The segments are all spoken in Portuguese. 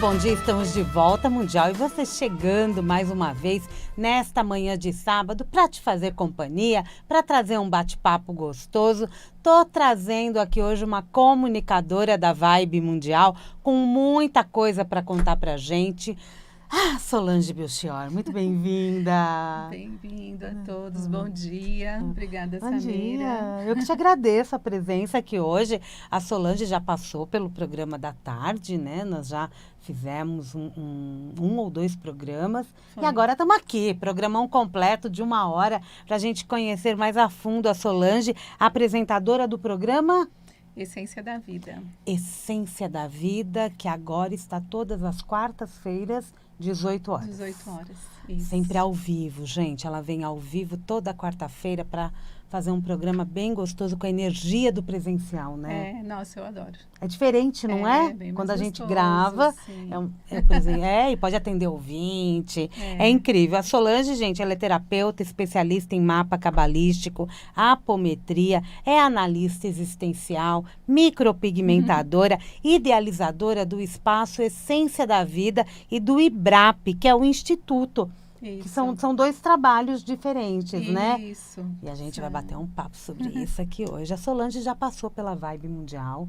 bom dia, estamos de volta Mundial e você chegando mais uma vez nesta manhã de sábado para te fazer companhia, para trazer um bate-papo gostoso. Tô trazendo aqui hoje uma comunicadora da Vibe Mundial com muita coisa para contar pra gente. Solange Belchior, muito bem-vinda. Bem-vindo a todos, bom dia. Obrigada, Samira. Bom dia, eu que te agradeço a presença aqui hoje. A Solange já passou pelo programa da tarde, né? Nós já fizemos um ou dois programas. E agora estamos aqui, programão completo de 1 hora, para a gente conhecer mais a fundo a Solange, apresentadora do programa... Essência da Vida. Essência da Vida, que agora está todas as quartas-feiras, 18 horas. 18 horas, isso. Sempre ao vivo, gente. Ela vem ao vivo toda quarta-feira para fazer um programa bem gostoso com a energia do presencial, né? Nossa, eu adoro. É diferente, não é? Bem quando a gente gostoso, grava, sim. e pode atender ouvinte. É incrível. A Solange, gente, ela é terapeuta, especialista em mapa cabalístico, apometria, é analista existencial, micropigmentadora, idealizadora do espaço Essência da Vida e do IBRAP, que é o Instituto. Que são dois trabalhos diferentes, né? Isso. E a gente vai bater um papo sobre isso aqui hoje. A Solange já passou pela Vibe Mundial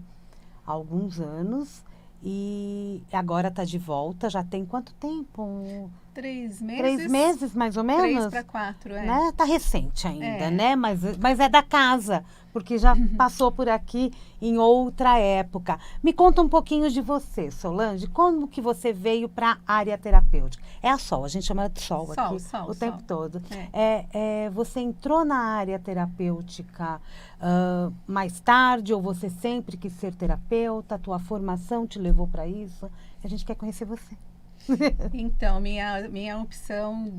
há alguns anos e agora está de volta. Já tem quanto tempo? 3 meses. 3 meses, mais ou menos? 3 para 4, né? Tá recente ainda, né? Mas é da casa, porque já passou por aqui em outra época. Me conta um pouquinho de você, Solange. Como que você veio para a área terapêutica? É a Sol, a gente chama ela de Sol aqui o tempo todo. Você entrou na área terapêutica mais tarde ou você sempre quis ser terapeuta? A tua formação te levou para isso? A gente quer conhecer você. Então, minha opção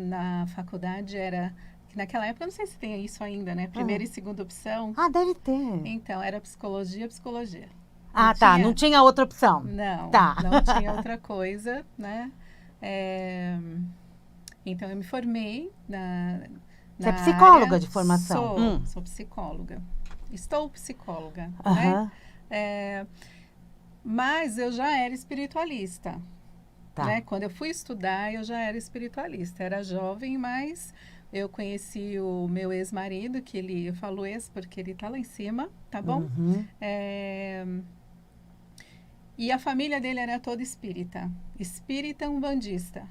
na faculdade era, que naquela época, eu não sei se tem isso ainda, né? Primeira e segunda opção. Deve ter. Então, era psicologia. Não tinha outra opção. Não, não tinha outra coisa, né? Então, eu me formei Você é psicóloga de formação? Sou psicóloga. Estou psicóloga, né? Mas eu já era espiritualista. Né? Quando eu fui estudar, eu já era espiritualista. Era jovem, mas eu conheci o meu ex-marido, eu falo ex porque ele está lá em cima, tá bom? E a família dele era toda espírita. Espírita umbandista,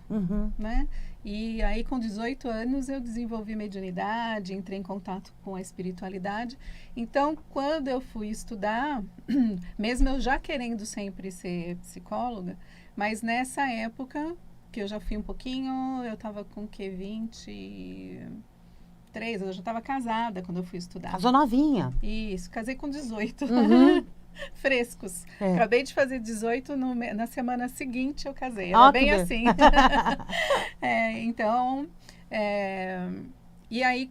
né? E aí, com 18 anos, eu desenvolvi mediunidade, entrei em contato com a espiritualidade. Então, quando eu fui estudar, mesmo eu já querendo sempre ser psicóloga, mas nessa época, que eu já fui um pouquinho, eu estava com o quê? 23, eu já estava casada quando eu fui estudar. Casou novinha. Isso, casei com 18. Frescos. Acabei de fazer 18, na semana seguinte eu casei. Era bem assim. E aí,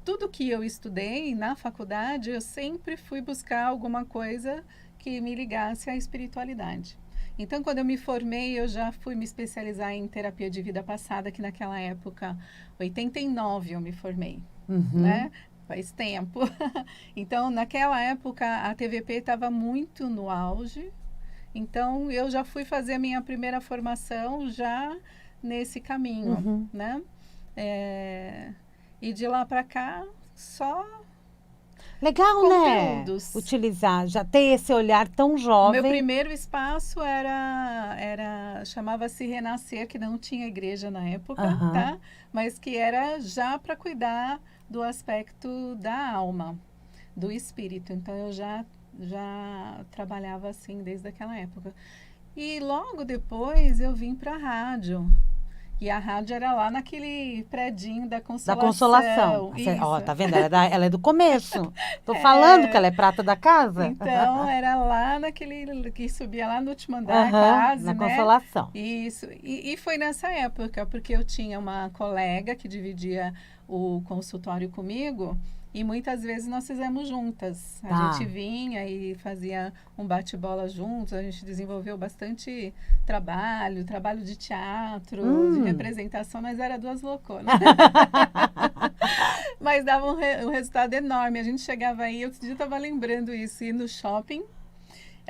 tudo que eu estudei na faculdade, eu sempre fui buscar alguma coisa que me ligasse à espiritualidade. Então, quando eu me formei, eu já fui me especializar em terapia de vida passada, que naquela época, 89 eu me formei, né? Faz tempo. Então, naquela época, a TVP estava muito no auge. Então, eu já fui fazer a minha primeira formação já nesse caminho, né? E de lá para cá, só... Legal, conteúdos. Né? Utilizar, já ter esse olhar tão jovem. O meu primeiro espaço chamava-se Renascer, que não tinha igreja na época, tá? Mas que era já para cuidar do aspecto da alma, do espírito. Então, eu já trabalhava assim desde aquela época. E logo depois eu vim para a rádio. E a rádio era lá naquele predinho da Consolação. Da Consolação. Ó, tá vendo? Ela é do começo. Tô falando que ela é prata da casa. Então, era lá naquele que subia lá no último andar, quase, na né? Consolação. Isso. E foi nessa época, porque eu tinha uma colega que dividia o consultório comigo. E muitas vezes nós fizemos juntas. A gente vinha e fazia um bate-bola juntos. A gente desenvolveu bastante trabalho de teatro, de representação. Nós era duas louconas. Mas dava um resultado enorme. A gente chegava aí, outro dia eu estava lembrando isso, ir no shopping.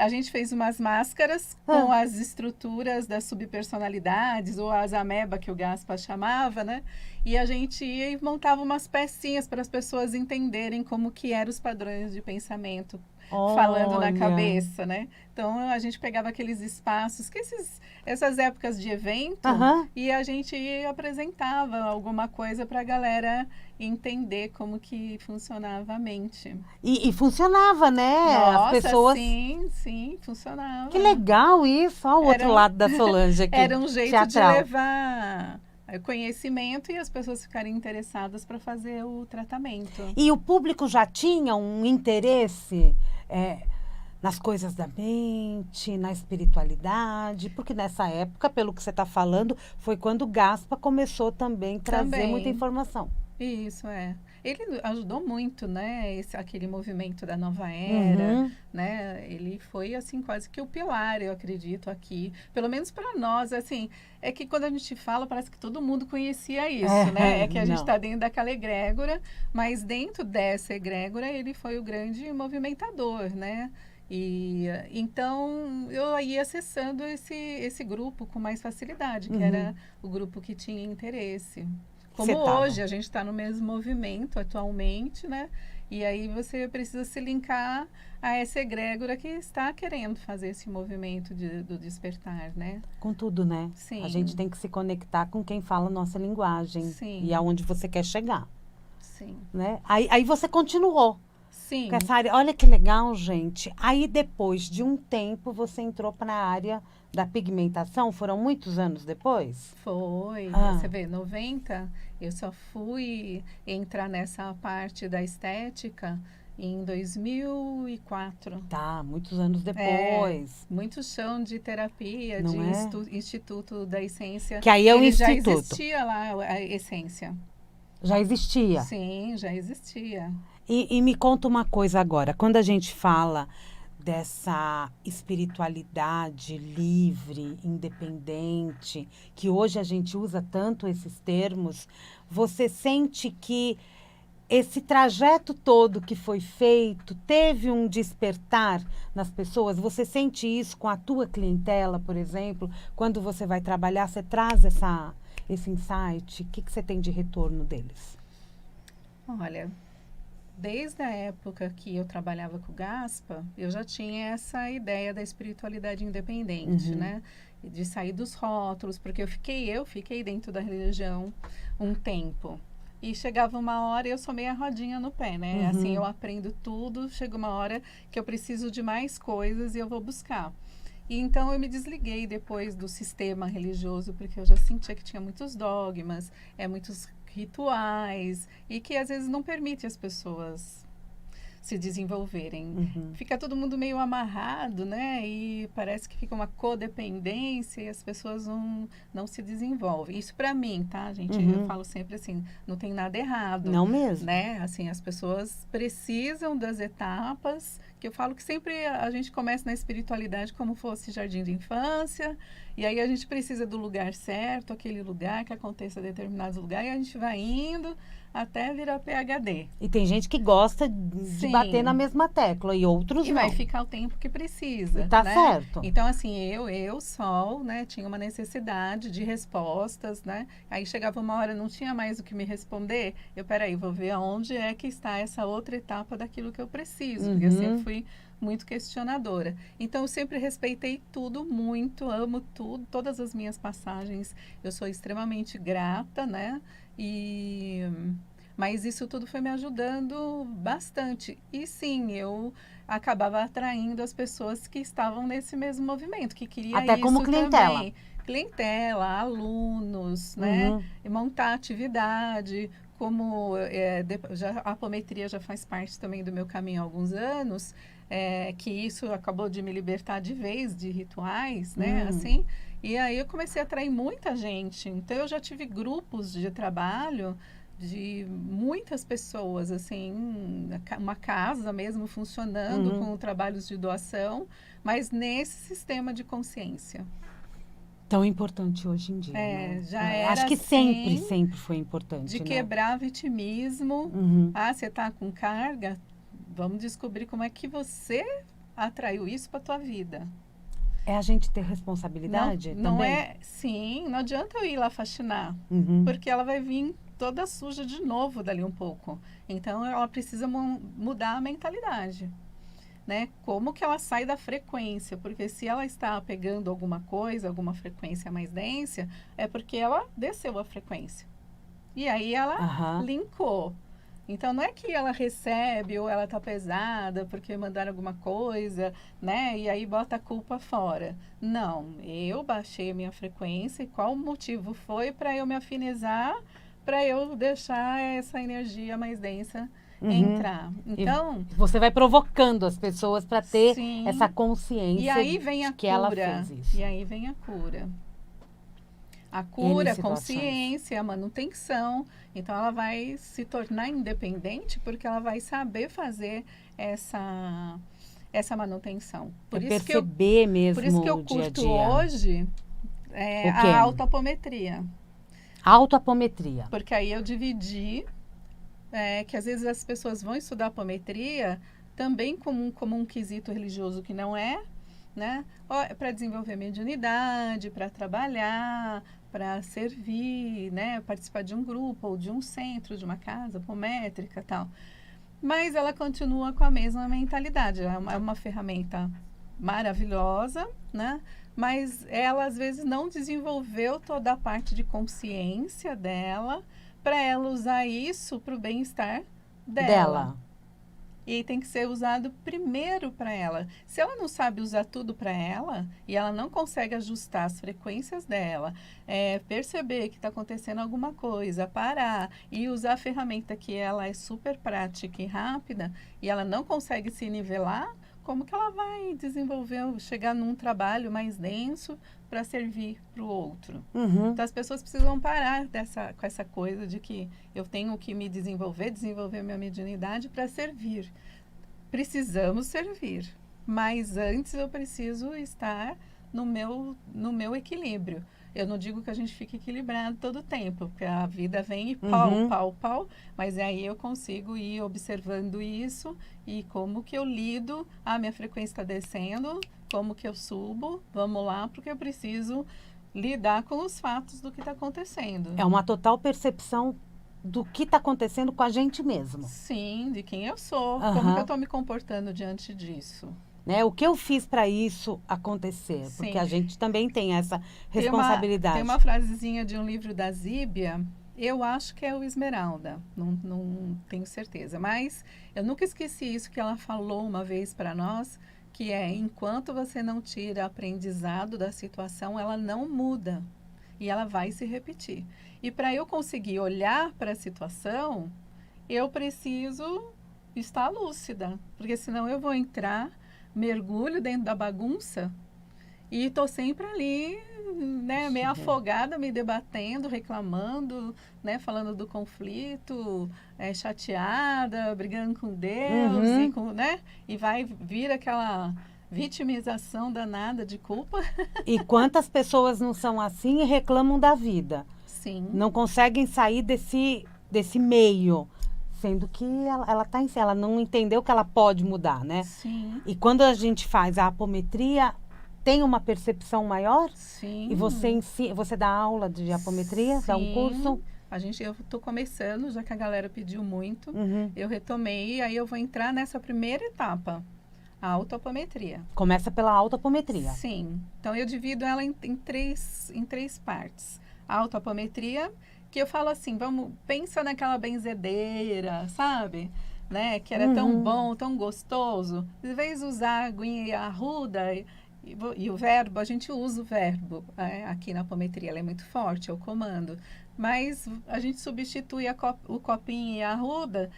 a gente fez umas máscaras com as estruturas das subpersonalidades, ou as ameba que o Gaspa chamava, né? E a gente ia e montava umas pecinhas para as pessoas entenderem como que eram os padrões de pensamento falando na Olha. cabeça, né? Então a gente pegava aqueles espaços, essas épocas de evento, Aham. e a gente apresentava alguma coisa para a galera entender como que funcionava a mente. E funcionava, né? Nossa, As pessoas. sim, funcionava. Que legal isso. Olha o outro Era- lado da Solange aqui. Era um jeito teatral. de levar conhecimento e as pessoas ficarem interessadas para fazer o tratamento. E o público já tinha um interesse nas coisas da mente, na espiritualidade, porque nessa época, pelo que você está falando, foi quando o Gaspa começou também a trazer Também. muita informação. Isso, é. Ele ajudou muito, né, aquele movimento da nova era, Uhum. né? Ele foi, assim, quase que o pilar, eu acredito, aqui. Pelo menos para nós, assim, é que quando a gente fala, parece que todo mundo conhecia isso, né? É que a gente não. está dentro daquela egrégora, mas dentro dessa egrégora, ele foi o grande movimentador, né? E então eu ia acessando esse grupo com mais facilidade, que era o grupo que tinha interesse. Como Você tava. hoje a gente está no mesmo movimento atualmente, né? E aí você precisa se linkar a essa egrégora que está querendo fazer esse movimento do despertar, né? Com tudo, né? Sim. A gente tem que se conectar com quem fala a nossa linguagem. Sim. E aonde você quer chegar, Sim. né? Aí você continuou Sim. com essa área. Olha que legal, gente. Aí depois de um tempo você entrou para a área da pigmentação. Foram muitos anos depois? Foi. Ah. Você vê, 90, eu só fui entrar nessa parte da estética em 2004. Tá, muitos anos depois. Muito chão de terapia, Não de é? Instituto da Essência. Que aí é o Ele já instituto. existia lá, a Essência. Já existia. Sim, já existia. E me conta uma coisa agora. Quando a gente fala dessa espiritualidade livre, independente, que hoje a gente usa tanto esses termos, você sente que esse trajeto todo que foi feito teve um despertar nas pessoas? Você sente isso com a tua clientela, por exemplo? Quando você vai trabalhar, você traz esse insight? O que você tem de retorno deles? Olha, desde a época que eu trabalhava com o Gaspa, eu já tinha essa ideia da espiritualidade independente, né? De sair dos rótulos, porque eu fiquei dentro da religião um tempo. E chegava uma hora e eu sou meio a rodinha no pé, né? Assim, eu aprendo tudo, chega uma hora que eu preciso de mais coisas e eu vou buscar. E então eu me desliguei depois do sistema religioso, porque eu já sentia que tinha muitos dogmas, muitos rituais, e que às vezes não permite as pessoas se desenvolverem. Fica todo mundo meio amarrado, né? E parece que fica uma codependência e as pessoas não se desenvolvem. Isso para mim, tá, gente? Eu falo sempre assim, não tem nada errado. Não mesmo. Né? Assim, as pessoas precisam das etapas, que eu falo que sempre a gente começa na espiritualidade como fosse jardim de infância, e aí a gente precisa do lugar certo, aquele lugar que aconteça determinado lugar, e a gente vai indo até virar PhD. E tem gente que gosta de Sim. bater na mesma tecla e outros E não. vai ficar o tempo que precisa. E tá né? certo. Então, assim, Sol, né, tinha uma necessidade de respostas, né? Aí chegava uma hora, não tinha mais o que me responder. Peraí, vou ver aonde é que está essa outra etapa daquilo que eu preciso. Porque eu sempre fui muito questionadora. Então, eu sempre respeitei tudo muito, amo tudo, todas as minhas passagens. Eu sou extremamente grata, né? Mas isso tudo foi me ajudando bastante. E sim, eu acabava atraindo as pessoas que estavam nesse mesmo movimento, que queria Até isso como clientela. também. Clientela, alunos, né? E montar atividade, como a apometria já faz parte também do meu caminho há alguns anos, que isso acabou de me libertar de vez de rituais, né? Assim, e aí eu comecei a atrair muita gente. Então, eu já tive grupos de trabalho de muitas pessoas, assim, uma casa mesmo funcionando com trabalhos de doação, mas nesse sistema de consciência. Tão importante hoje em dia, né? Já era Acho que assim, sempre foi importante, de né? quebrar vitimismo. Você está com carga? Vamos descobrir como é que você atraiu isso para tua vida. É a gente ter responsabilidade Não também? é, sim, não adianta eu ir lá faxinar, Uhum. porque ela vai vir toda suja de novo dali um pouco. Então ela precisa mudar a mentalidade, né? Como que ela sai da frequência? Porque se ela está pegando alguma coisa, alguma frequência mais densa, é porque ela desceu a frequência. E aí ela Aham. linkou. Então não é que ela recebe ou ela tá pesada porque mandaram alguma coisa, né? E aí bota a culpa fora. Não, eu baixei a minha frequência e qual o motivo foi para eu me afinizar, para eu deixar essa energia mais densa Uhum. entrar. E Então, você vai provocando as pessoas para ter essa sim. E consciência aí vem de a que ela cura. fez isso. E aí vem a cura. A N cura, a situações. consciência, a manutenção. Então, ela vai se tornar independente porque ela vai saber fazer essa manutenção. É perceber Por isso que mesmo eu o dia a curto dia. hoje O a quê? autoapometria. Autoapometria. Porque aí eu dividi que às vezes as pessoas vão estudar apometria também como um quesito religioso que não é, né? Para desenvolver mediunidade, para trabalhar, para servir, né? Participar de um grupo ou de um centro, de uma casa apométrica, tal. Mas ela continua com a mesma mentalidade. É uma ferramenta maravilhosa, né? Mas ela às vezes não desenvolveu toda a parte de consciência dela para ela usar isso para o bem-estar dela. Dela. E tem que ser usado primeiro para ela. Se ela não sabe usar tudo para ela e ela não consegue ajustar as frequências dela, perceber que está acontecendo alguma coisa, parar e usar a ferramenta que ela é super prática e rápida e ela não consegue se nivelar, como que ela vai desenvolver, chegar num trabalho mais denso para servir para o outro? Uhum. Então as pessoas precisam parar com essa coisa de que eu tenho que me desenvolver minha mediunidade para servir. Precisamos servir, mas antes eu preciso estar no meu equilíbrio. Eu não digo que a gente fique equilibrado todo o tempo, porque a vida vem e pau, Uhum. pau, pau, mas aí eu consigo ir observando isso e como que eu lido, minha frequência está descendo, como que eu subo, vamos lá, porque eu preciso lidar com os fatos do que está acontecendo. É uma total percepção do que está acontecendo com a gente mesmo. Sim, de quem eu sou, como que eu Aham. estou me comportando diante disso. Né? O que eu fiz para isso acontecer? Porque Sim. a gente também tem essa Tem responsabilidade. uma frasezinha de um livro da Zíbia, eu acho que é o Esmeralda, não tenho certeza, mas eu nunca esqueci isso que ela falou uma vez para nós, que é, enquanto você não tira aprendizado da situação, ela não muda e ela vai se repetir. E para eu conseguir olhar para a situação, eu preciso estar lúcida, porque senão eu vou entrar, mergulho dentro da bagunça e estou sempre ali, né, meio afogada, me debatendo, reclamando, né, falando do conflito, chateada, brigando com Deus, Uhum. né, e vai vir aquela vitimização danada de culpa. E quantas pessoas não são assim e reclamam da vida? Sim, Não conseguem sair desse meio, sendo que ela tá ela não entendeu que ela pode mudar, né? sim, E quando a gente faz a apometria, tem uma percepção maior? E sim. você dá aula de apometria? Dá um curso? Sim, eu estou começando, já que a galera pediu muito. Uhum. Eu retomei, aí eu vou entrar nessa primeira etapa, a autoapometria. Começa pela autoapometria. Sim, então eu divido ela em três partes. A autoapometria, que eu falo assim, pensa naquela benzedeira, sabe? Né? Que era tão Uhum. bom, tão gostoso. Em vez de usar a aguinha arruda e o verbo, a gente usa o verbo aqui na apometria, ela é muito forte, é o comando. Mas a gente substitui o copinho e a arruda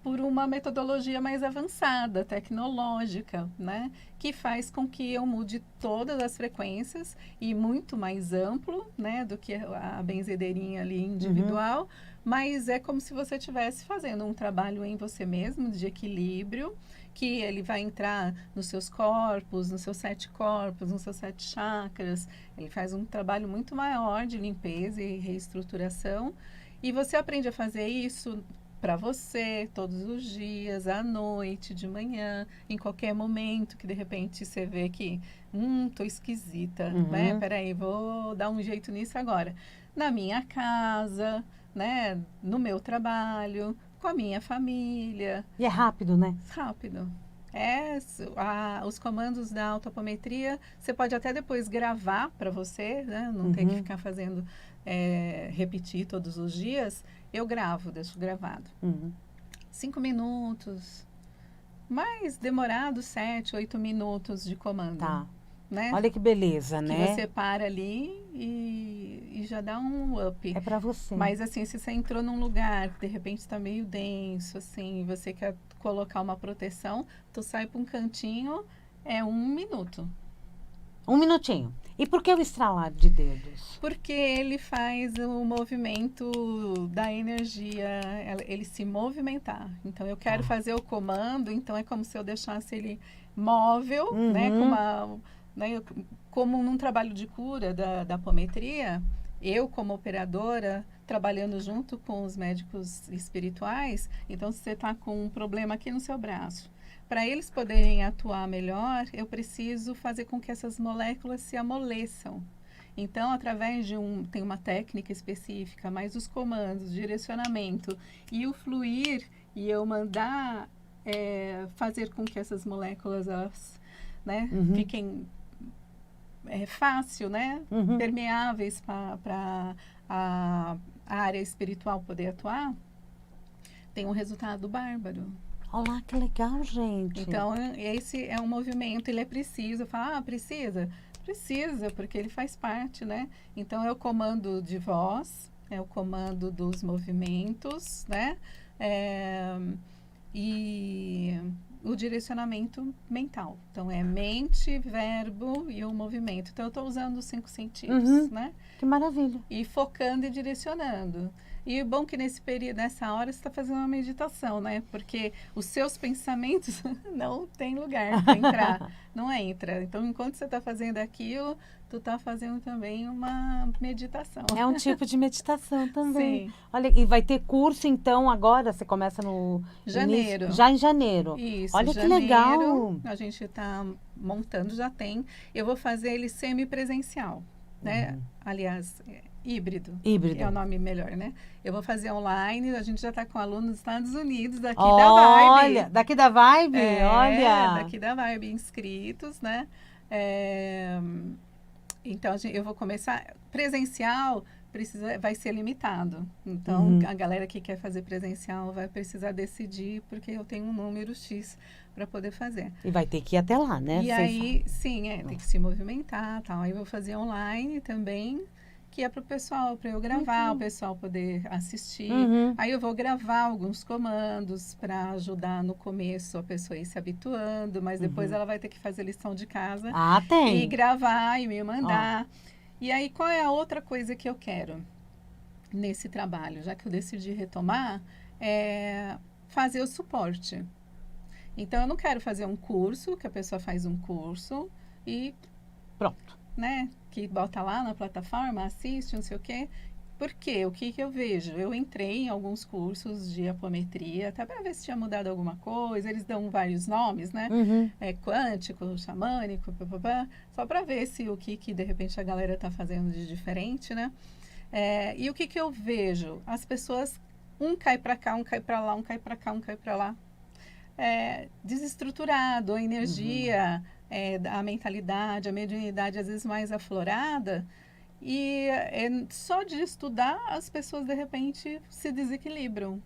por uma metodologia mais avançada, tecnológica, né? Que faz com que eu mude todas as frequências e muito mais amplo, né? Do que a benzedeirinha ali individual, mas é como se você estivesse fazendo um trabalho em você mesmo, de equilíbrio, que ele vai entrar nos seus corpos, nos seus 7 corpos, nos seus 7 chakras. Ele faz um trabalho muito maior de limpeza e reestruturação. E você aprende a fazer isso para você, todos os dias, à noite, de manhã, em qualquer momento que de repente você vê que, tô esquisita, né? Uhum. Peraí, vou dar um jeito nisso agora. Na minha casa, né? No meu trabalho, com a minha família. E é rápido, né? Rápido. Os comandos da autoapometria, você pode até depois gravar para você, né? Não ter que Uhum. ficar fazendo, repetir todos os dias. Eu gravo, deixo gravado. Uhum. 5 minutos, mais demorado 7, 8 minutos de comando, Tá. né? Olha que beleza, Que né? você para ali e já dá um up. É pra você. Mas assim, se você entrou num lugar que de repente está meio denso, assim, e você quer colocar uma proteção, tu sai para um cantinho, é 1 minuto. 1 minutinho. E por que o estralar de dedos? Porque ele faz o movimento da energia, ele se movimentar. Então, eu quero fazer o comando, então é como se eu deixasse ele móvel, né? Uhum. Como num trabalho de cura da apometria, eu como operadora, trabalhando junto com os médicos espirituais, então se você está com um problema aqui no seu braço, para eles poderem atuar melhor, eu preciso fazer com que essas moléculas se amoleçam. Então, através tem uma técnica específica, mas os comandos, direcionamento e o fluir, e eu mandar fazer com que essas moléculas, elas, né, fiquem fácil, né, Uhum. permeáveis para a área espiritual poder atuar, tem um resultado bárbaro. Olha lá, que legal, gente. Então, esse é um movimento, ele é preciso. Eu falo, precisa? Precisa, porque ele faz parte, né? Então, é o comando de voz, é o comando dos movimentos, né? E o direcionamento mental. Então, é mente, verbo e o movimento. Então, eu estou usando os 5 sentidos, né? Que maravilha. E focando e direcionando. E o bom é que nesse período, nessa hora, você está fazendo uma meditação, né? Porque os seus pensamentos não tem lugar para entrar, não entra. Então, enquanto você está fazendo aquilo, tu está fazendo também uma meditação. É um tipo de meditação também. Sim. Olha, e vai ter curso, então, agora? Você começa no Janeiro. Início, já em janeiro. Isso, Olha janeiro, que legal. a gente está montando, já tem. Eu vou fazer ele semipresencial, né? Aliás, híbrido. Híbrido. É o nome melhor, né? Eu vou fazer online, a gente já está com alunos dos Estados Unidos, daqui da Olha, Vibe. daqui da Vibe? Olha. Daqui da Vibe, inscritos, né? Então, eu vou começar presencial, vai ser limitado. Então, a galera que quer fazer presencial vai precisar decidir, porque eu tenho um número X para poder fazer. E vai ter que ir até lá, né? E aí, sim, tem que se movimentar, tal. Aí eu vou fazer online também, que é para o pessoal, para eu gravar, o pessoal poder assistir. Aí eu vou gravar alguns comandos para ajudar no começo a pessoa ir se habituando, mas depois ela vai ter que fazer lição de casa. Tem. E gravar e me mandar. E aí, qual é a outra coisa que eu quero nesse trabalho? Já que eu decidi retomar, é fazer o suporte. Então, eu não quero fazer um curso, que a pessoa faz um curso e pronto, né? Que bota lá na plataforma, assiste, não sei o quê. Por quê? O que eu vejo? Eu entrei em alguns cursos de apometria, até para ver se tinha mudado alguma coisa. Eles dão vários nomes, né? Quântico, xamânico, só para ver se o que de repente a galera está fazendo de diferente, né? E o que eu vejo? As pessoas, um cai para cá, um cai para lá, um cai para cá, um cai para lá. Desestruturado, a energia, a mentalidade, a mediunidade às vezes mais aflorada, e só de estudar as pessoas de repente se desequilibram.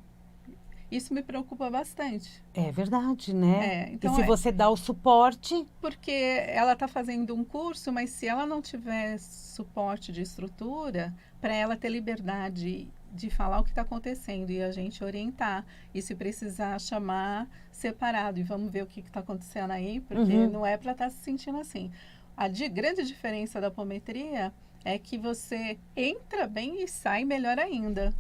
Isso me preocupa bastante. É verdade, né? Então, e se você dá o suporte... Porque ela está fazendo um curso, mas se ela não tiver suporte de estrutura, para ela ter liberdade de falar o que está acontecendo e a gente orientar. E se precisar chamar separado e vamos ver o que está acontecendo aí, porque não é para estar se sentindo assim. A grande diferença da apometria é que você entra bem e sai melhor ainda.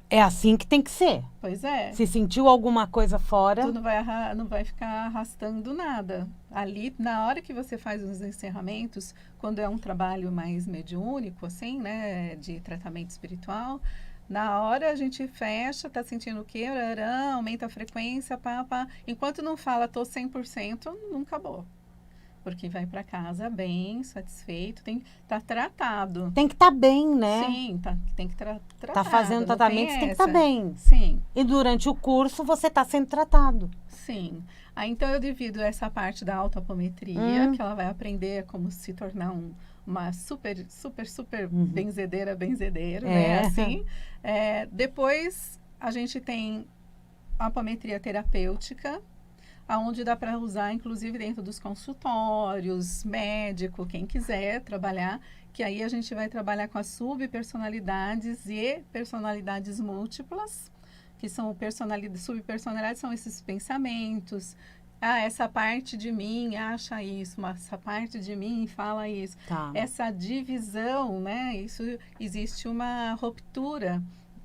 É assim que tem que ser. Pois é. Se sentiu alguma coisa fora... Tu não vai ficar arrastando nada. Ali, na hora que você faz os encerramentos, quando é um trabalho mais mediúnico, assim, né, de tratamento espiritual, Na hora a gente fecha, tá sentindo o quê? Ararã, aumenta a frequência, pá, pá. Enquanto não fala, tô 100%, não acabou. Porque vai para casa bem, satisfeito, tá tratado. Tem que estar bem, né? Sim, tem que tratado. Tá fazendo não tratamento, você tem que estar bem. Sim. E durante o curso você está sendo tratado. Sim. Aí então eu divido essa parte da autoapometria, que ela vai aprender como se tornar uma super benzedeira, né? Assim. Depois a gente tem a apometria terapêutica, aonde dá para usar, inclusive, dentro dos consultórios, médico, quem quiser trabalhar, que aí a gente vai trabalhar com as subpersonalidades e personalidades múltiplas, que são subpersonalidades, são esses pensamentos. Ah, essa parte de mim acha isso, essa parte de mim fala isso. Tá. Essa divisão, né? Isso, existe uma ruptura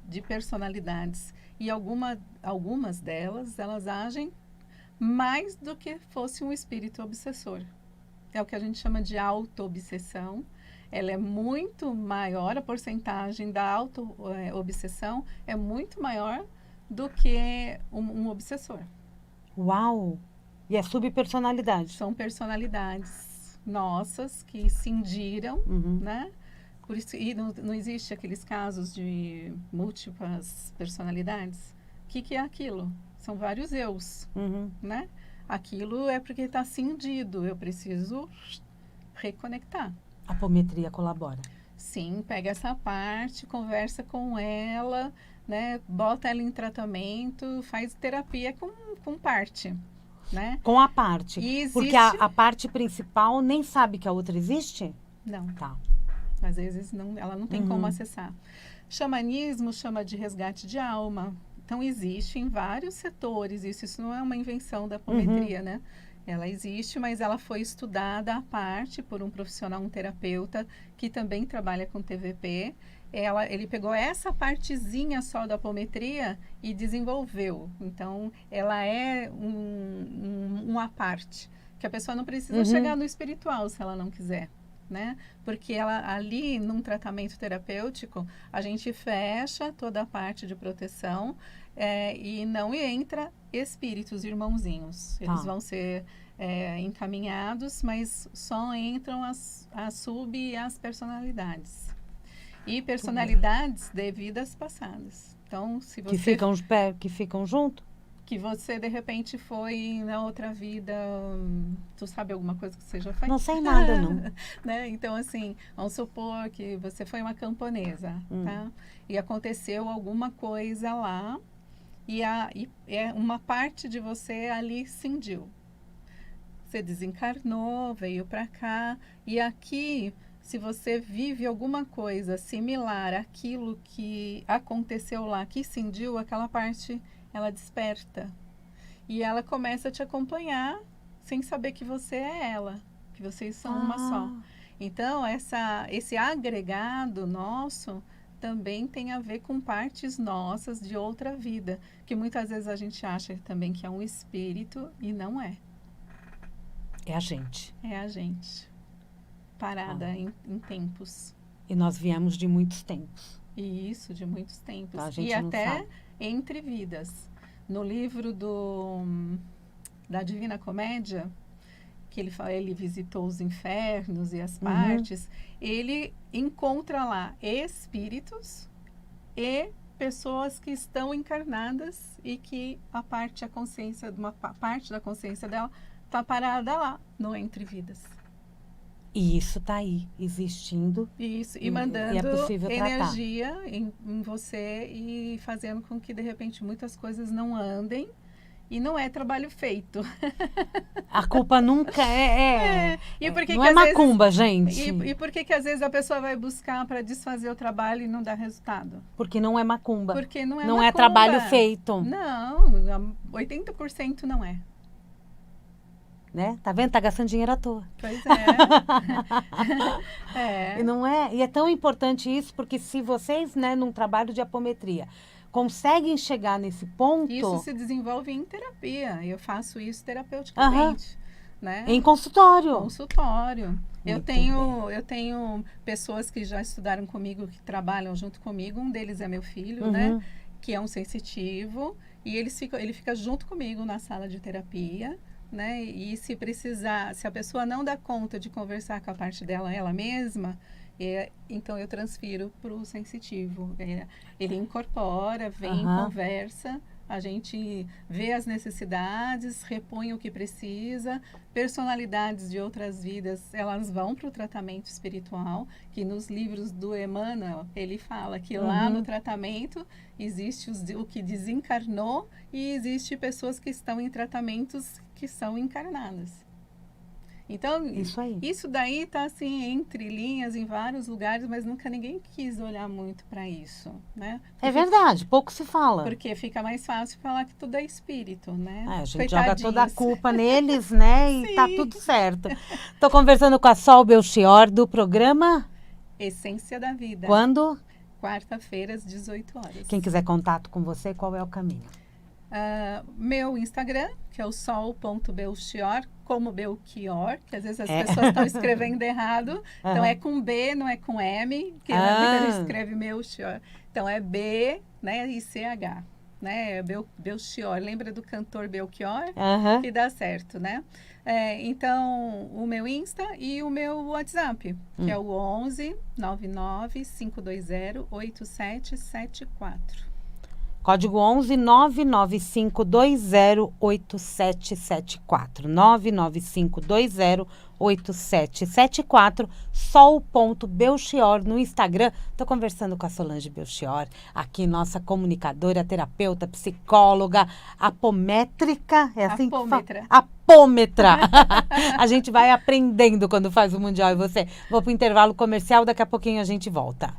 de personalidades. E algumas delas, elas agem mais do que fosse um espírito obsessor. É o que a gente chama de auto-obsessão. Ela é muito maior, a porcentagem da auto-obsessão é muito maior do que um obsessor. Uau! E é subpersonalidade? São personalidades nossas que cindiram, né? Por isso, e não existe aqueles casos de múltiplas personalidades. O que é aquilo? São vários eus, né? Aquilo é porque está cindido. Eu preciso reconectar. A apometria colabora. Sim, pega essa parte, conversa com ela, né? Bota ela em tratamento, faz terapia com parte, né? Com a parte. Existe... Porque a parte principal nem sabe que a outra existe? Não. Tá. Às vezes ela não tem como acessar. Xamanismo chama de resgate de alma. Então, existe em vários setores isso não é uma invenção da apometria, né? Ela existe, mas ela foi estudada à parte por um profissional, um terapeuta, que também trabalha com TVP. Ele pegou essa partezinha só da apometria e desenvolveu. Então, ela é uma parte, que a pessoa não precisa chegar no espiritual se ela não quiser. Né? Porque ali, num tratamento terapêutico, a gente fecha toda a parte de proteção e não entra espíritos irmãozinhos. Eles vão ser encaminhados, mas só entram as sub e as personalidades. E personalidades de vidas passadas. Então, se você... Que ficam junto? Que você, de repente, foi na outra vida... Tu sabe alguma coisa que você já fez? Não sei nada, não. Né? Então, assim, vamos supor que você foi uma camponesa, tá? E aconteceu alguma coisa lá e uma parte de você ali cindiu. Você desencarnou, veio para cá e aqui... Se você vive alguma coisa similar àquilo que aconteceu lá, que cindiu, aquela parte, ela desperta. E ela começa a te acompanhar sem saber que você é ela, que vocês são uma só. Então, esse agregado nosso também tem a ver com partes nossas de outra vida, que muitas vezes a gente acha também que é um espírito e não é. É a gente. É a gente. Parada em tempos. E nós viemos de muitos tempos. Isso, de muitos tempos. Então, a gente e até sabe. Entre vidas. No livro da Divina Comédia, que ele visitou os infernos e as partes, ele encontra lá espíritos e pessoas que estão encarnadas e que uma parte da consciência dela está parada lá no Entre Vidas. E isso está aí, existindo. Isso, e mandando é possível energia em você e fazendo com que, de repente, muitas coisas não andem. E não é trabalho feito. A culpa nunca E por que não que é às macumba, vezes, gente. E por que às vezes a pessoa vai buscar para desfazer o trabalho e não dá resultado? Porque não é macumba. Porque não é Não macumba. é trabalho feito. Não, 80% não é. Né? Tá vendo? Tá gastando dinheiro à toa. Pois E não é? E é tão importante isso, porque se vocês, né, num trabalho de apometria, conseguem chegar nesse ponto... Isso se desenvolve em terapia. Eu faço isso terapeuticamente. Né? Em consultório. Consultório. Eu tenho pessoas que já estudaram comigo, que trabalham junto comigo. Um deles é meu filho, né? Que é um sensitivo. E ele fica junto comigo na sala de terapia, né? E se precisar, se a pessoa não dá conta de conversar com a parte dela, ela mesma, então eu transfiro para o sensitivo. Ele incorpora, vem, conversa. A gente vê as necessidades, repõe o que precisa. Personalidades de outras vidas, elas vão para o tratamento espiritual, que nos livros do Emmanuel, ele fala que lá no tratamento existe o que desencarnou e existe pessoas que estão em tratamentos que são encarnadas. Então, isso daí está assim, entre linhas, em vários lugares, mas nunca ninguém quis olhar muito para isso, né? É verdade, pouco se fala. Porque fica mais fácil falar que tudo é espírito, né? A gente joga toda a culpa neles, né? E tá tudo certo. Estou conversando com a Sol Belchior do programa Essência da Vida. Quando? Quarta-feira, às 18 horas. Quem quiser contato com você, qual é o caminho? Meu Instagram, que é o sol.belchior, como Belchior, que às vezes as pessoas estão escrevendo errado. Então é com B, não é com M, que a gente escreve Belchior. Então é B, né, e CH, né? Belchior. Lembra do cantor Belchior? Que dá certo, né? Então, o meu Insta e o meu WhatsApp, que é o 11 99 520 8774. Código 11 99520 8774. 99520 8774. Sol.Belchior no Instagram. Estou conversando com a Solange Belchior, aqui nossa comunicadora, terapeuta, psicóloga, apométrica. É assim apômetra. Que fala? Apômetra. A gente vai aprendendo quando faz o Mundial e você. Vou para o intervalo comercial, daqui a pouquinho a gente volta.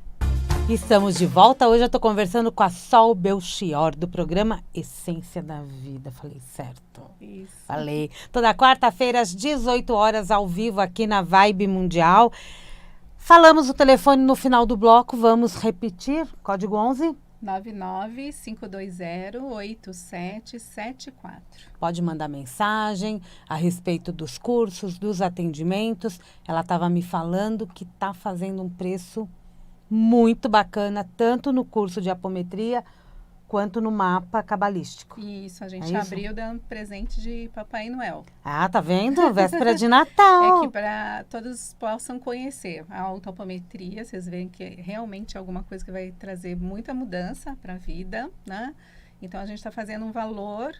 Estamos de volta. Hoje eu estou conversando com a Sol Belchior, do programa Essência da Vida. Falei certo? Isso. Falei. Toda quarta-feira, às 18 horas, ao vivo, aqui na Vibe Mundial. Falamos o telefone no final do bloco. Vamos repetir. Código 11? 995208774. Pode mandar mensagem a respeito dos cursos, dos atendimentos. Ela estava me falando que está fazendo um preço muito bacana, tanto no curso de apometria quanto no mapa cabalístico. Isso, a gente abriu dando presente de Papai Noel. Ah, tá vendo? Véspera de Natal. É que para todos possam conhecer a autoapometria, vocês veem que realmente é alguma coisa que vai trazer muita mudança para a vida, né? Então, a gente está fazendo um valor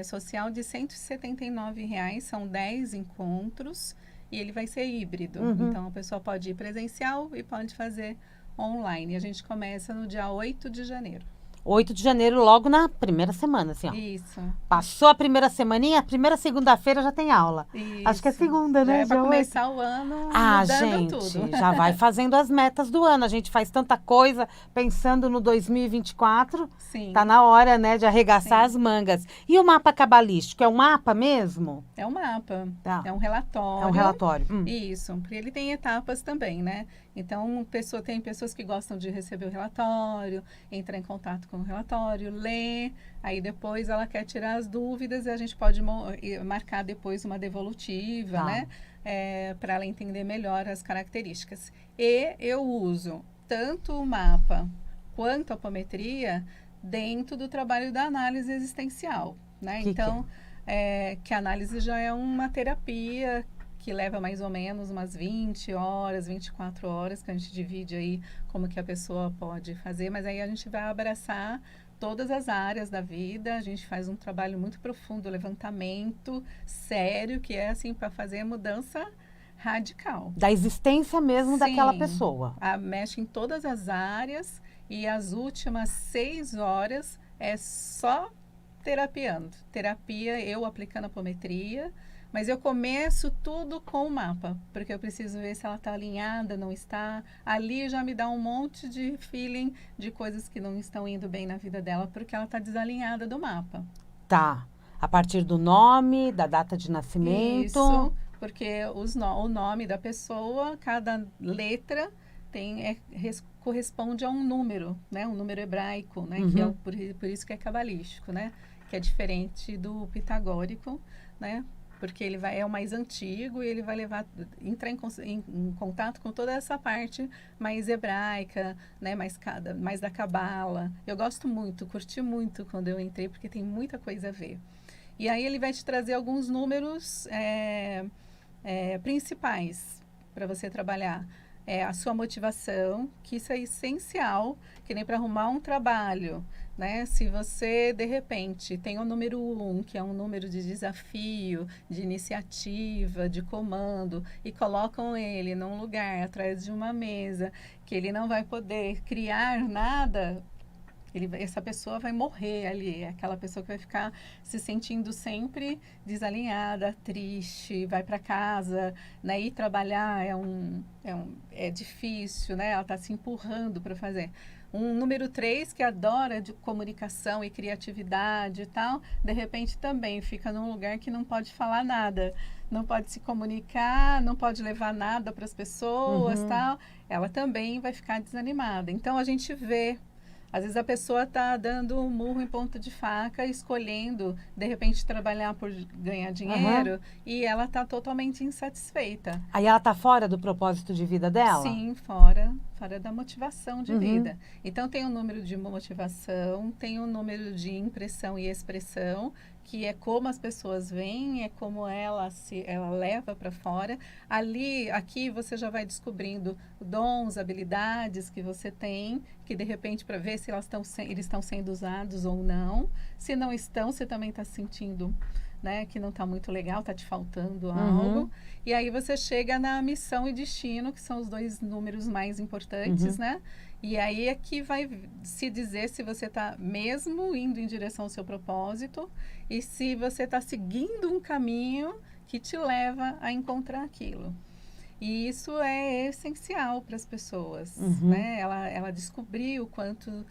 social de R$ 179, são 10 encontros e ele vai ser híbrido. Então, a pessoa pode ir presencial e pode fazer online. E a gente começa no dia 8 de janeiro. 8 de janeiro, logo na primeira semana, assim, ó. Isso. Passou a primeira semaninha, a primeira segunda-feira já tem aula. Isso. Acho que é segunda, né? Já é para começar o ano gente, tudo. Já vai fazendo as metas do ano. A gente faz tanta coisa pensando no 2024. Sim. Tá na hora, né, de arregaçar as mangas. E o mapa cabalístico, é um mapa mesmo? É um mapa. Tá. É um relatório. É um relatório. Isso. Porque ele tem etapas também, né? Então, tem pessoas que gostam de receber o relatório, entrar em contato com o relatório, ler, aí depois ela quer tirar as dúvidas e a gente pode marcar depois uma devolutiva, né? Para ela entender melhor as características. E eu uso tanto o mapa quanto a apometria dentro do trabalho da análise existencial, né? Então, que a análise já é uma terapia que leva mais ou menos umas 20 horas, 24 horas, que a gente divide aí como que a pessoa pode fazer, mas aí a gente vai abraçar todas as áreas da vida, a gente faz um trabalho muito profundo, levantamento sério, que é assim, para fazer a mudança radical. Da existência mesmo daquela pessoa. Mexe em todas as áreas e as últimas 6 horas é só terapiando. Terapia, eu aplicando apometria, mas eu começo tudo com o mapa, porque eu preciso ver se ela está alinhada, não está. Ali já me dá um monte de feeling de coisas que não estão indo bem na vida dela, porque ela está desalinhada do mapa. Tá. A partir do nome, da data de nascimento. Isso, porque o nome da pessoa, cada letra corresponde a um número, né? Um número hebraico, né? Que é por isso que é cabalístico, né? Que é diferente do pitagórico, né? porque ele é o mais antigo e ele vai entrar em contato com toda essa parte mais hebraica, né, mais da cabala. Eu gosto muito, curti muito quando eu entrei, porque tem muita coisa a ver. E aí ele vai te trazer alguns números principais para você trabalhar. A sua motivação, que isso é essencial, que nem para arrumar um trabalho, né? Se você, de repente, tem o número 1, que é um número de desafio, de iniciativa, de comando, e colocam ele num lugar, atrás de uma mesa, que ele não vai poder criar nada, essa pessoa vai morrer ali, é aquela pessoa que vai ficar se sentindo sempre desalinhada, triste, vai para casa, né? Ir trabalhar é difícil, né? Ela está se empurrando para fazer. Um número 3 que adora de comunicação e criatividade e tal, de repente também fica num lugar que não pode falar nada, não pode se comunicar, não pode levar nada para as pessoas, tal. Ela também vai ficar desanimada. Então a gente vê. Às vezes a pessoa está dando um murro em ponta de faca, escolhendo, de repente, trabalhar por ganhar dinheiro, e ela está totalmente insatisfeita. Aí ela está fora do propósito de vida dela? Sim, fora da motivação de vida. Então, tem um número de motivação, tem um número de impressão e expressão, que é como as pessoas veem, é como ela leva para fora. Aqui você já vai descobrindo dons, habilidades que você tem, que de repente para ver se eles estão sendo usados ou não. Se não estão, você também está sentindo, né, que não está muito legal, está te faltando algo. E aí você chega na missão e destino, que são os 2 números mais importantes, né? E aí é que vai se dizer se você está mesmo indo em direção ao seu propósito e se você está seguindo um caminho que te leva a encontrar aquilo. E isso é essencial para as pessoas, né? Ela descobrir o quanto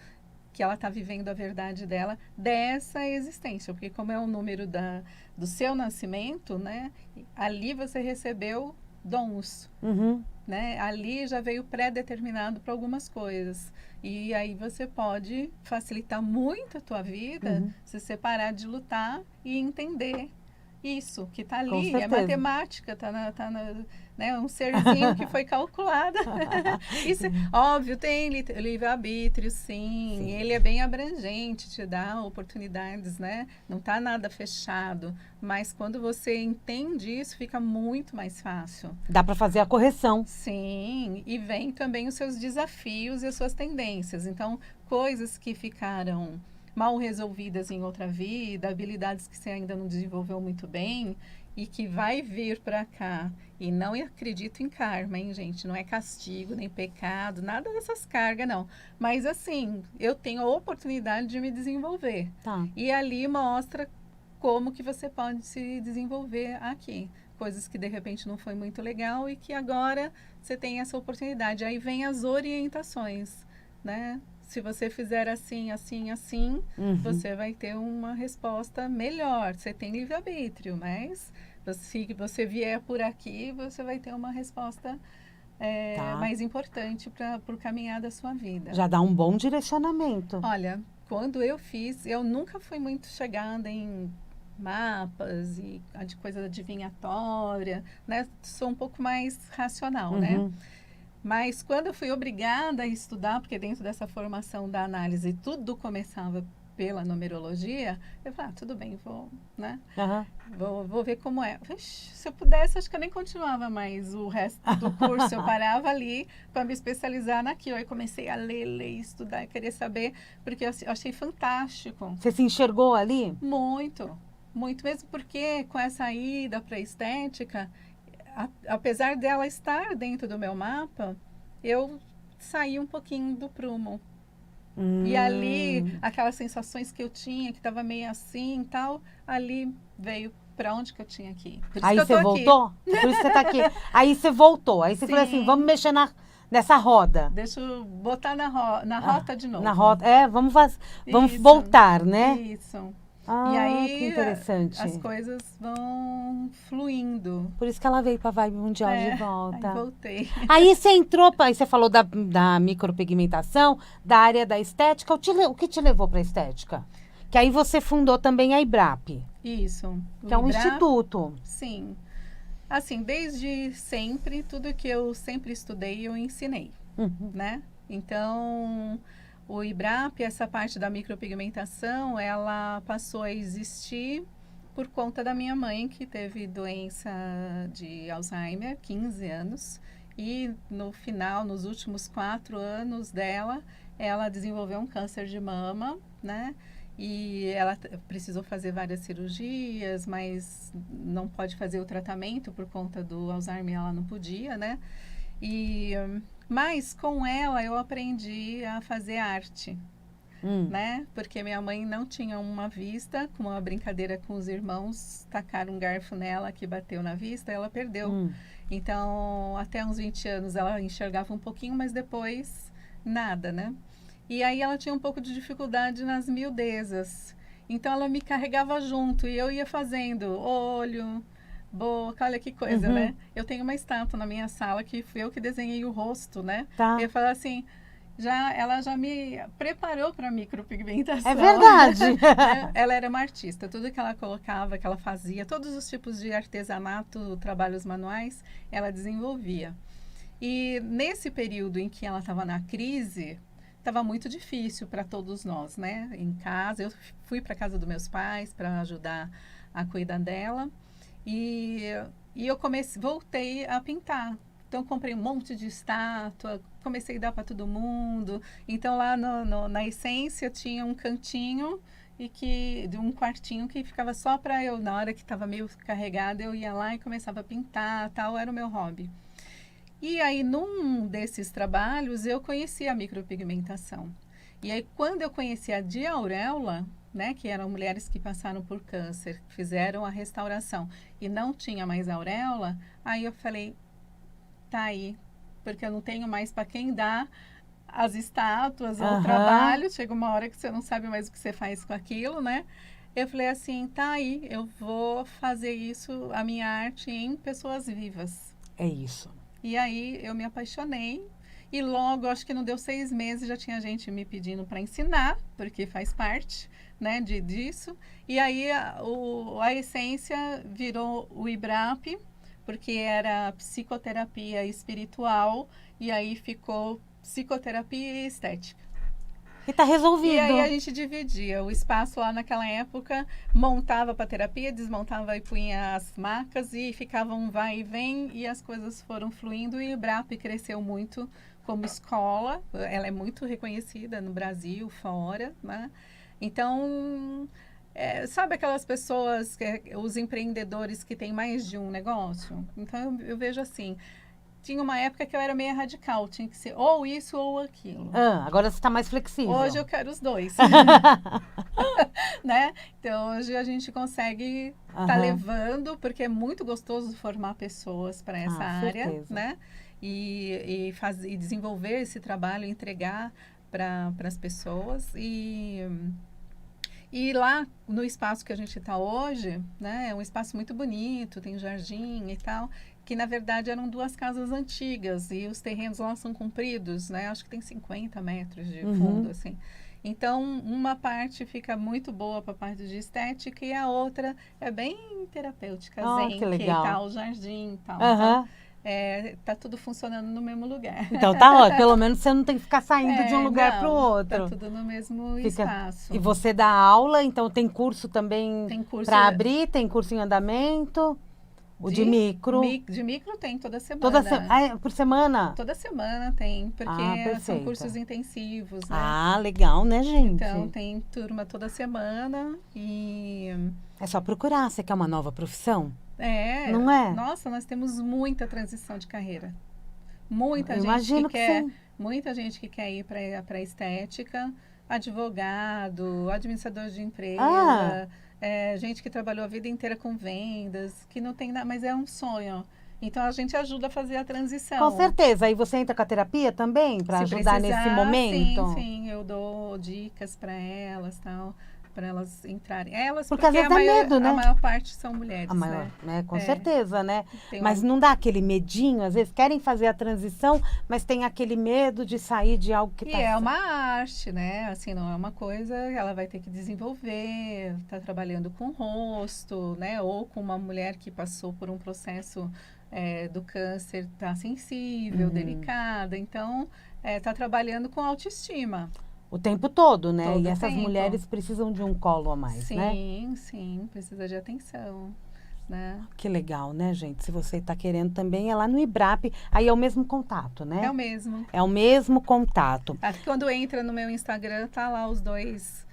que ela está vivendo a verdade dela dessa existência, porque como é o número do seu nascimento, né? Ali você recebeu dons, né? Ali já veio pré-determinado para algumas coisas. E aí você pode facilitar muito a tua vida se você parar de lutar e entender isso que está ali. É matemática, né? Um serzinho que foi calculado. Isso, óbvio, tem livre-arbítrio, sim. Ele é bem abrangente, te dá oportunidades, né? Não está nada fechado. Mas quando você entende isso, fica muito mais fácil. Dá para fazer a correção. Sim, e vem também os seus desafios e as suas tendências. Então, coisas que ficaram mal resolvidas em outra vida, habilidades que você ainda não desenvolveu muito bem e que vai vir para cá. E não acredito em karma, hein, gente? Não é castigo, nem pecado, nada dessas cargas, não. Mas, assim, eu tenho a oportunidade de me desenvolver. Tá. E ali mostra como que você pode se desenvolver aqui. Coisas que, de repente, não foi muito legal e que agora você tem essa oportunidade. Aí vem as orientações, né? Se você fizer assim, assim, assim, você vai ter uma resposta melhor. Você tem livre-arbítrio, mas se você vier por aqui, você vai ter uma resposta mais importante para o caminhar da sua vida. Já dá um bom direcionamento. Olha, quando eu fiz, eu nunca fui muito chegada em mapas e de coisa adivinhatória, né? Sou um pouco mais racional, né? Mas quando eu fui obrigada a estudar, porque dentro dessa formação da análise tudo começava pela numerologia, eu falei, tudo bem, vou, né? Vou ver como é. Ixi, se eu pudesse, acho que eu nem continuava mais o resto do curso. Eu parava ali para me especializar naquilo. Aí comecei a ler, estudar, querer saber, porque eu achei fantástico. Você se enxergou ali? Muito, muito. Mesmo porque com essa ida para a estética, apesar dela estar dentro do meu mapa, eu saí um pouquinho do prumo. E ali, aquelas sensações que eu tinha, que estava meio assim e tal, ali veio para onde que eu tinha que ir. Aí você voltou? Por isso que você está aqui. Aí você voltou. Aí você falou assim, vamos mexer nessa roda. Deixa eu botar na rota de novo. Na rota, vamos voltar, né? Isso. Ah, e aí, que interessante. As coisas vão fluindo. Por isso que ela veio para a Vibe Mundial de volta. Aí voltei. Aí você entrou, aí você falou da micropigmentação, da área da estética. O que te levou para a estética? Que aí você fundou também a IBRAP. Isso. Que é um IBRA, instituto. sim. Assim, desde sempre, tudo que eu sempre estudei, eu ensinei, Uhum. né? Então, o IBRAP, essa parte da micropigmentação, ela passou a existir por conta da minha mãe, que teve doença de Alzheimer, 15 anos, e no final, nos últimos 4 anos dela, ela desenvolveu um câncer de mama, né? E ela precisou fazer várias cirurgias, mas não pode fazer o tratamento por conta do Alzheimer, ela não podia, né? E, mas com ela eu aprendi a fazer arte, né? Porque minha mãe não tinha uma vista, com uma brincadeira com os irmãos, tacaram um garfo nela que bateu na vista, ela perdeu. Então, até uns 20 anos ela enxergava um pouquinho, mas depois nada, né? E aí ela tinha um pouco de dificuldade nas miudezas. Então ela me carregava junto e eu ia fazendo olho, boca, olha que coisa, né? Eu tenho uma estátua na minha sala que fui eu que desenhei o rosto, né? Tá. Eu falo assim, ela já me preparou para micropigmentação. É verdade. Ela era uma artista. Tudo que ela colocava, que ela fazia, todos os tipos de artesanato, trabalhos manuais, ela desenvolvia. E nesse período em que ela estava na crise, estava muito difícil para todos nós, né? Em casa, eu fui para casa dos meus pais para ajudar a cuidar dela e eu voltei a pintar. Então, comprei um monte de estátua, comecei a dar para todo mundo. Então, lá na Essência tinha um cantinho de um quartinho que ficava só para eu, na hora que estava meio carregada, eu ia lá e começava a pintar, tal, era o meu hobby. E aí, num desses trabalhos, eu conheci a micropigmentação. E aí, quando eu conheci a diauréola, né, que eram mulheres que passaram por câncer, fizeram a restauração e não tinha mais auréola, aí eu falei, tá aí, porque eu não tenho mais para quem dar as estátuas ou o trabalho. Chega uma hora que você não sabe mais o que você faz com aquilo, né? Eu falei assim, tá aí, eu vou fazer isso, a minha arte em pessoas vivas. É isso. E aí eu me apaixonei e logo, acho que não deu 6 meses, já tinha gente me pedindo para ensinar, porque faz parte, né, disso. E aí a Essência virou o IBRAP, porque era psicoterapia espiritual, e aí ficou psicoterapia e estética. E tá resolvido. E aí a gente dividia o espaço lá naquela época, montava para terapia, desmontava e punha as macas e ficava um vai e vem e as coisas foram fluindo e o IBRAP cresceu muito como escola, ela é muito reconhecida no Brasil, fora, né? Então, sabe aquelas pessoas, os empreendedores que têm mais de um negócio? Então eu vejo assim, tinha uma época que eu era meio radical, tinha que ser ou isso ou aquilo. Agora você está mais flexível. Hoje eu quero os dois. Né? Então hoje a gente consegue estar levando, porque é muito gostoso formar pessoas para essa área, certeza. né? E desenvolver esse trabalho, entregar para as pessoas. E lá no espaço que a gente está hoje, né, é um espaço muito bonito, tem jardim e tal, que na verdade eram 2 casas antigas e os terrenos lá são compridos, né, acho que tem 50 metros de fundo, assim. Então, uma parte fica muito boa para a parte de estética e a outra é bem terapêutica, zen, que legal. Tá o jardim e tal. Então, tá tudo funcionando no mesmo lugar. Então tá ótimo, pelo menos você não tem que ficar saindo de um lugar para o outro. Tá tudo no mesmo espaço. E você dá aula, então tem curso também para abrir, tem curso em andamento, de micro. De micro tem toda semana. Por semana? Toda semana tem, porque são cursos intensivos, né? Legal, né, gente? Então tem turma toda semana e... É só procurar, você quer uma nova profissão? Não é? Nossa, nós temos muita transição de carreira. Muita gente que quer ir para a estética, advogado, administrador de empresa, gente que trabalhou a vida inteira com vendas, que não tem nada, mas é um sonho. Então a gente ajuda a fazer a transição. Com certeza. Aí você entra com a terapia também para ajudar nesse momento? Sim, eu dou dicas para elas, tal. para elas entrarem. Elas, Porque às vezes dá medo, né? A maior parte são mulheres, A maior, né? Com É. certeza, né? Tem Mas um- não dá aquele medinho, às vezes querem fazer a transição, mas tem aquele medo de sair de algo que E tá é uma arte, né? Assim, não é uma coisa que ela vai ter que desenvolver, tá trabalhando com o rosto, né? Ou com uma mulher que passou por um processo do câncer, tá sensível, delicada. Então, tá trabalhando com autoestima. o tempo todo, né? Todo E essas tempo. mulheres precisam de um colo a mais, né? Sim, sim, precisa de atenção, né? Que legal, né, gente? Se você está querendo também, é lá no IBRAP, aí é o mesmo contato, né? É o mesmo. É o mesmo contato. Quando entra no meu Instagram, tá lá os dois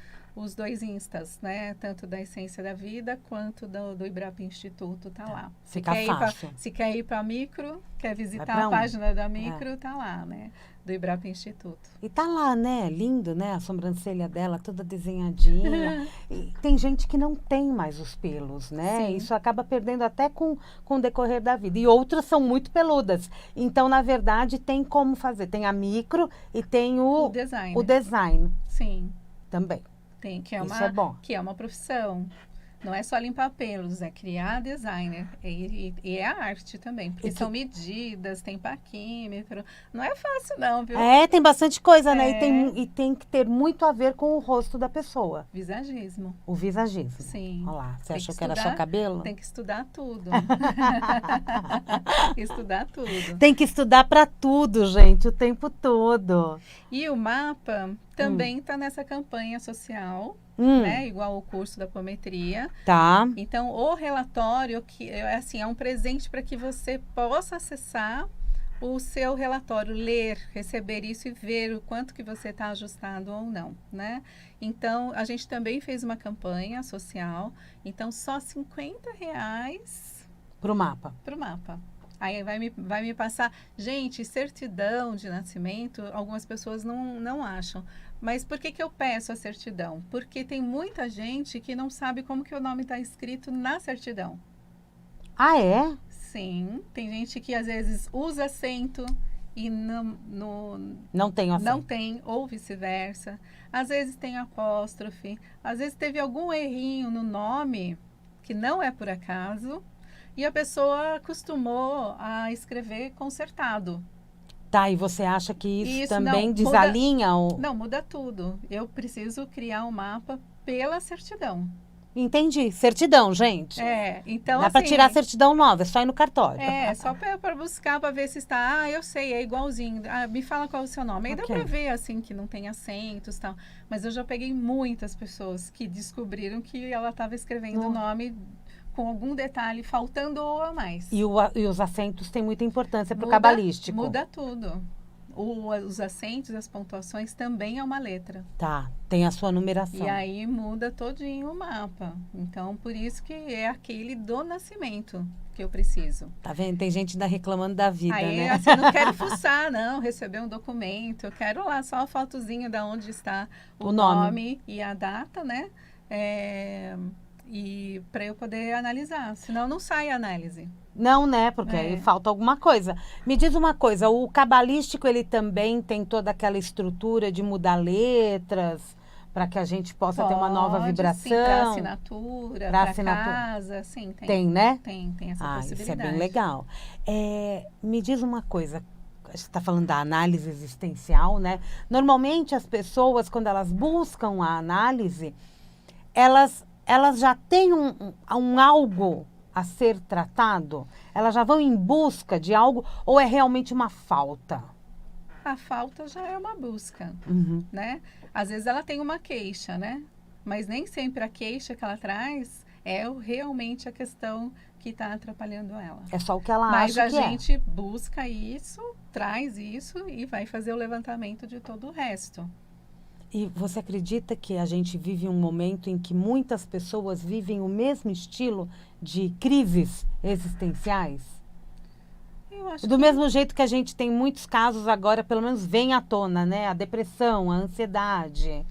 instas, né? Tanto da Essência da Vida quanto do Ibrap Instituto, tá lá. Fica fácil. Se quer ir para Micro, quer visitar pra a onde? página da Micro, tá lá, né? Do Ibrap Instituto. E tá lá, né? Lindo, né? A sobrancelha dela toda desenhadinha. E tem gente que não tem mais os pelos, né? Sim. Isso acaba perdendo até com o decorrer da vida. E outras são muito peludas. Então, na verdade, tem como fazer. Tem a micro e tem O design. o design Sim, também. tem, Isso é bom. que é uma profissão. Não é só limpar pelos, é criar designer. E é a arte também, porque são medidas, tem paquímetro. Não é fácil não, viu? É, tem bastante coisa, né? É. E tem que ter muito a ver com o rosto da pessoa. Visagismo. O visagismo. Sim. Olha lá, você Tem achou que que era só estudar, cabelo? Tem que estudar tudo. Estudar tudo. Tem que estudar para tudo, gente, o tempo todo. E o mapa também está nessa campanha social, né? Igual o curso da apometria. Tá. Então, o relatório que assim, é um presente para que você possa acessar o seu relatório, ler, receber isso e ver o quanto que você está ajustado ou não, né? Então, a gente também fez uma campanha social, então só R$ 50 Pro mapa. para o mapa. Aí vai me passar, gente, certidão de nascimento, algumas pessoas não acham. Mas por que eu peço a certidão? Porque tem muita gente que não sabe como que o nome está escrito na certidão. Ah, é? Sim, tem gente que às vezes usa acento e Não tem acento. não tem, ou vice-versa. Às vezes tem apóstrofe, às vezes teve algum errinho no nome que não é por acaso e a pessoa acostumou a escrever consertado. Tá, e você acha que isso também não, desalinha? Não, muda tudo. Eu preciso criar um mapa pela certidão. Entendi. Certidão, gente. Então Dá pra assim, tirar a certidão nova, é só ir no cartório. só para buscar, para ver se está. Ah, eu sei, é igualzinho. Ah, me fala qual é o seu nome. Aí dá para ver, assim, que não tem acentos e tal. Mas eu já peguei muitas pessoas que descobriram que ela estava escrevendo o nome com algum detalhe faltando ou a mais. E os acentos têm muita importância pro cabalístico. Muda tudo. Os acentos, as pontuações também é uma letra. Tá, tem a sua numeração. E aí muda todinho o mapa. Então, por isso que é aquele do nascimento que eu preciso. Tá vendo? Tem gente ainda reclamando da vida, Aí, né? assim, eu não quero fuçar, não, receber um documento. Eu quero lá só a fotozinha de onde está o nome e a data, né? E para eu poder analisar. Senão não sai a análise. Não, né? Porque aí falta alguma coisa. Me diz uma coisa, o cabalístico, ele também tem toda aquela estrutura de mudar letras, para que a gente possa ter uma nova vibração? Sim, para assinatura, para casa, sim, tem. Tem, né? Tem essa possibilidade. Isso é bem legal. Me diz uma coisa, você está falando da análise existencial, né? Normalmente as pessoas, quando elas buscam a análise, elas já têm um algo a ser tratado? Elas já vão em busca de algo ou é realmente uma falta? A falta já é uma busca, né? Às vezes ela tem uma queixa, né? Mas nem sempre a queixa que ela traz é realmente a questão que está atrapalhando ela. É só o que ela Mas acha que a gente busca isso, traz isso e vai fazer o levantamento de todo o resto. E você acredita que a gente vive um momento em que muitas pessoas vivem o mesmo estilo de crises existenciais? Eu acho Do mesmo jeito que a gente tem muitos casos agora, pelo menos vem à tona, né? A depressão, a ansiedade.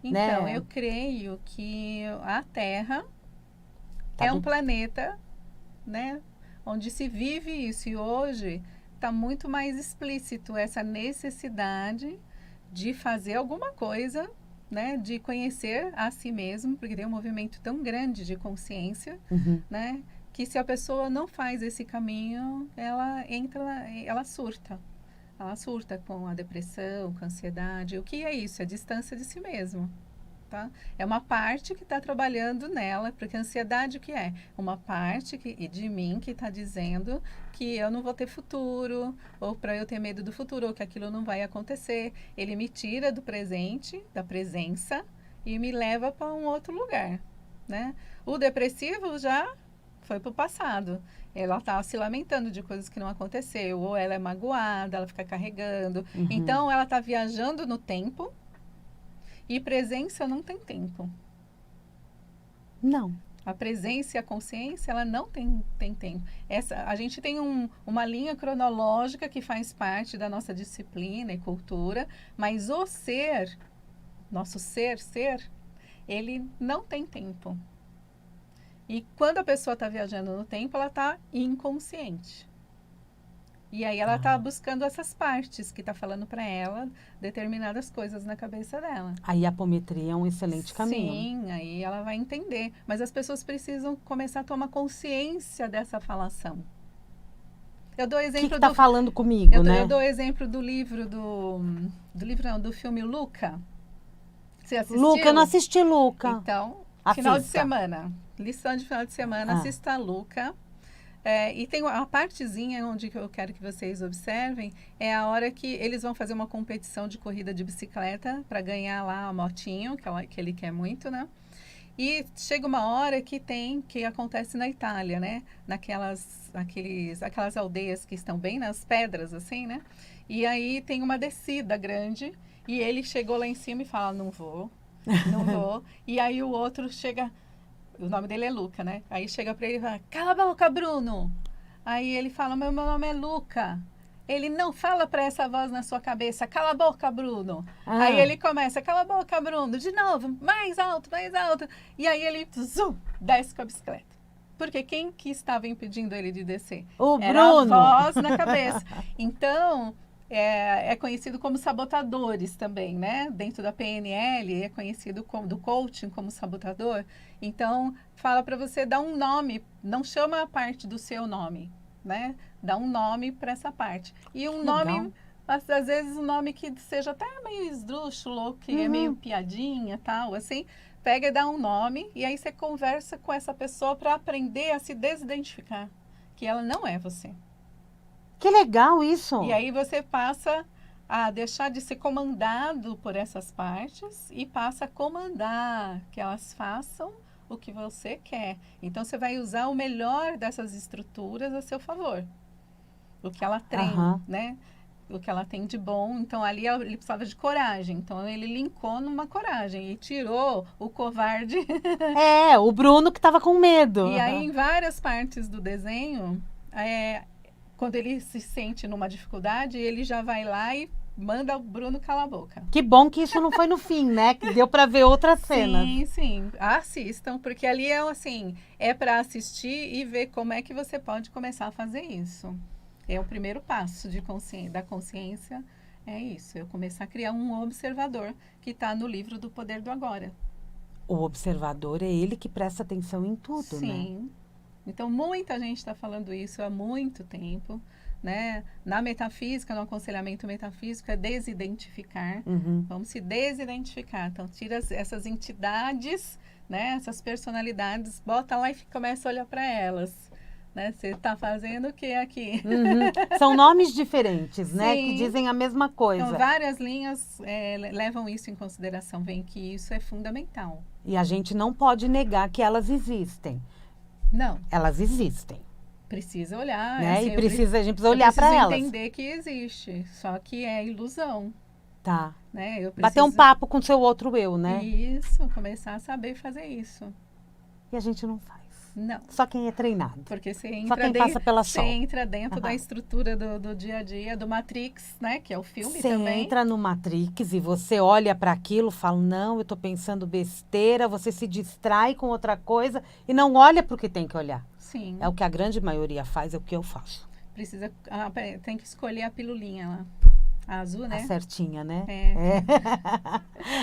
Então, né? eu creio que a Terra Tá é um planeta, né? Onde se vive isso. E hoje está muito mais explícito essa necessidade de fazer alguma coisa, né, de conhecer a si mesmo, porque tem um movimento tão grande de consciência, né, que se a pessoa não faz esse caminho, ela surta. Ela surta com a depressão, com a ansiedade. O que é isso? É distância de si mesmo. Tá? É uma parte que está trabalhando nela, porque a ansiedade o que é? Uma parte de mim que está dizendo que eu não vou ter futuro, ou para eu ter medo do futuro, ou que aquilo não vai acontecer. Ele me tira do presente, da presença, e me leva para um outro lugar, né? O depressivo já foi para o passado. Ela está se lamentando de coisas que não aconteceu, ou ela é magoada, ela fica carregando. Então, ela está viajando no tempo, e presença não tem tempo. Não. A presença e a consciência, ela não tem tempo. A gente tem uma linha cronológica que faz parte da nossa disciplina e cultura, mas o ser, nosso ser, ele não tem tempo. E quando a pessoa está viajando no tempo, ela está inconsciente. E aí ela está buscando essas partes que está falando para ela determinadas coisas na cabeça dela. Aí a apometria é um excelente caminho. Sim, aí ela vai entender. Mas as pessoas precisam começar a tomar consciência dessa falação. Eu dou exemplo o que está falando comigo, né? Eu dou exemplo do livro do filme Luca. Você assistiu? Luca, eu não assisti Luca. Então, Assista. final de semana. Lição de final de semana, assista a Luca. E tem a partezinha onde eu quero que vocês observem, é a hora que eles vão fazer uma competição de corrida de bicicleta para ganhar lá a motinho, que ele quer muito, né? E chega uma hora que acontece na Itália, né? Aquelas aldeias que estão bem nas pedras, assim, né? E aí tem uma descida grande e ele chegou lá em cima e fala, não vou. E aí o outro chega... O nome dele é Luca, né? Aí chega pra ele e fala, cala a boca, Bruno. Aí ele fala, meu nome é Luca. Ele não fala pra essa voz na sua cabeça, cala a boca, Bruno. Aí ele começa, cala a boca, Bruno. De novo, mais alto, mais alto. E aí ele desce com a bicicleta. Porque quem que estava impedindo ele de descer? Era Bruno. A voz na cabeça. Então... É conhecido como sabotadores também, né? Dentro da PNL, é conhecido do coaching como sabotador. Então, fala para você dar um nome, não chama a parte do seu nome, né? Dá um nome para essa parte. E um nome, às vezes um nome que seja até meio esdrúxulo, que é meio piadinha, tal, assim. Pega e dá um nome e aí você conversa com essa pessoa para aprender a se desidentificar, que ela não é você. Que legal isso! E aí você passa a deixar de ser comandado por essas partes e passa a comandar que elas façam o que você quer. Então você vai usar o melhor dessas estruturas a seu favor. O que ela tem, né? O que ela tem de bom. Então ali ele precisava de coragem. Então ele linkou numa coragem e tirou o covarde. O Bruno que estava com medo. E aí em várias partes do desenho... Quando ele se sente numa dificuldade, ele já vai lá e manda o Bruno calar a boca. Que bom que isso não foi no fim, né? Que deu para ver outras cenas. Sim. Assistam, porque ali é para assistir e ver como é que você pode começar a fazer isso. É o primeiro passo da consciência, é isso. Eu começar a criar um observador, que está no livro do Poder do Agora. O observador é ele que presta atenção em tudo, né? Sim. Então, muita gente está falando isso há muito tempo, né? Na metafísica, no aconselhamento metafísico, é desidentificar. Vamos se desidentificar. Então, tira essas entidades, né? Essas personalidades, bota lá e começa a olhar para elas. Né? Você está fazendo o que aqui? São nomes diferentes, né? Sim. Que dizem a mesma coisa. Então, várias linhas levam isso em consideração, veem que isso é fundamental. E a gente não pode negar que elas existem. Não. Elas existem. Precisa olhar. Né? Assim, a gente precisa olhar para elas. Entender que existe, só que é ilusão. Tá. Né? Bater um papo com o seu outro eu, né? Isso, começar a saber fazer isso. E a gente não faz. Não. Só quem é treinado. Porque você Só quem passa pela sol. Você entra dentro da estrutura do dia a dia, do Matrix, né? Que é o filme também. Você entra no Matrix e você olha para aquilo, fala, não, eu tô pensando besteira, você se distrai com outra coisa e não olha para o que tem que olhar. Sim. É o que a grande maioria faz, é o que eu faço. Tem que escolher a pilulinha lá. A azul, A né? certinha, né? É.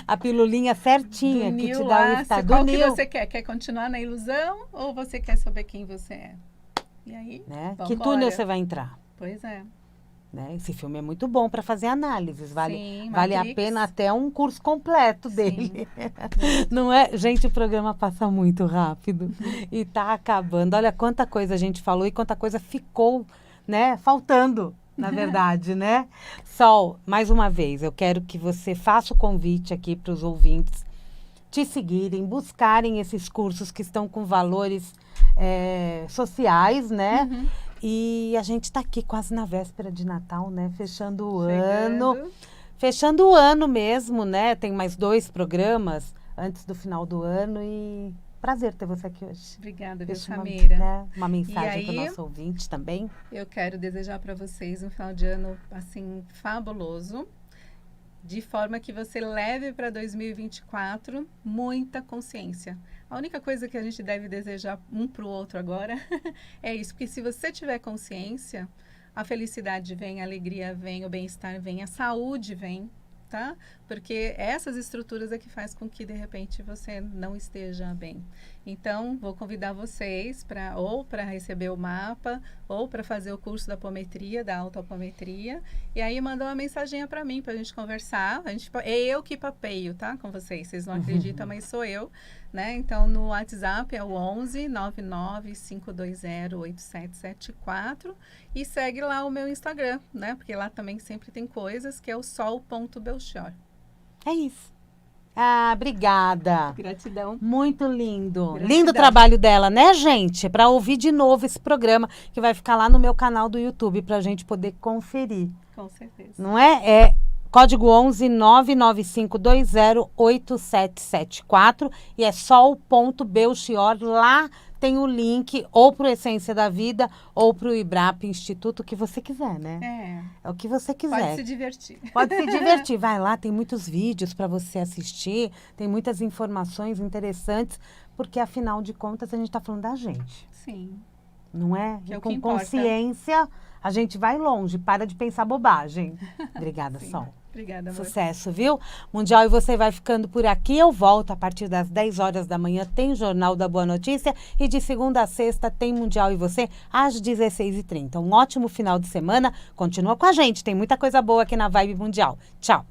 A pilulinha certinha Do que te Nil dá o lá, estado qual do que Nil. você quer? Quer continuar na ilusão ou você quer saber quem você é? E aí, Né? Que vambora. túnel você vai entrar? Pois é. Né? Esse filme é muito bom para fazer análises. Sim, Vale a Matrix. pena até um curso completo Sim. dele. Não é? Gente, o programa passa muito rápido e tá acabando. Olha quanta coisa a gente falou e quanta coisa ficou, né, faltando, na verdade, né? Sol, mais uma vez, eu quero que você faça o convite aqui para os ouvintes te seguirem, buscarem esses cursos que estão com valores sociais, né? Uhum. E a gente está aqui quase na véspera de Natal, né? Fechando o ano. Chegando. Fechando o ano mesmo, né? Tem mais 2 programas antes do final do ano e prazer ter você aqui hoje. Obrigada, viu, Deixa uma, Samira. né, uma mensagem para o aí- nosso ouvinte também. Eu quero desejar para vocês um final de ano assim fabuloso, de forma que você leve para 2024 muita consciência. A única coisa que a gente deve desejar um para o outro agora é isso, porque se você tiver consciência, a felicidade vem, a alegria vem, o bem-estar vem, a saúde vem, tá? Porque essas estruturas é que faz com que de repente você não esteja bem. Então, vou convidar vocês para ou para receber o mapa ou para fazer o curso da apometria, da autoapometria, e aí mandar uma mensaginha para mim para a gente conversar. É eu que papeio, tá? Com vocês não acreditam, mas sou eu, né? Então, no WhatsApp é o 11 99 520 8774 e segue lá o meu Instagram, né? Porque lá também sempre tem coisas, que é o sol.belchior. É isso. Ah, obrigada. Gratidão. Muito lindo. Gratidão. Lindo o trabalho dela, né, gente? Para ouvir de novo esse programa que vai ficar lá no meu canal do YouTube para a gente poder conferir. Com certeza. Não é? É código 11 99520 8774 e é sol.belchior. Lá tem o link ou pro Essência da Vida ou pro IBRAP Instituto, o que você quiser, né? É o que você quiser. Pode se divertir. Pode se divertir. Vai lá, tem muitos vídeos para você assistir, tem muitas informações interessantes, porque afinal de contas a gente está falando da gente, Sim. não é? Que é E o que com importa. consciência a gente vai longe, para de pensar bobagem. Obrigada, Sim. Sol. Obrigada, amor. Sucesso, viu? Mundial, e você vai ficando por aqui. Eu volto a partir das 10 horas da manhã, tem Jornal da Boa Notícia. E de segunda a sexta tem Mundial e você, às 16h30. Um ótimo final de semana. Continua com a gente, tem muita coisa boa aqui na Vibe Mundial. Tchau!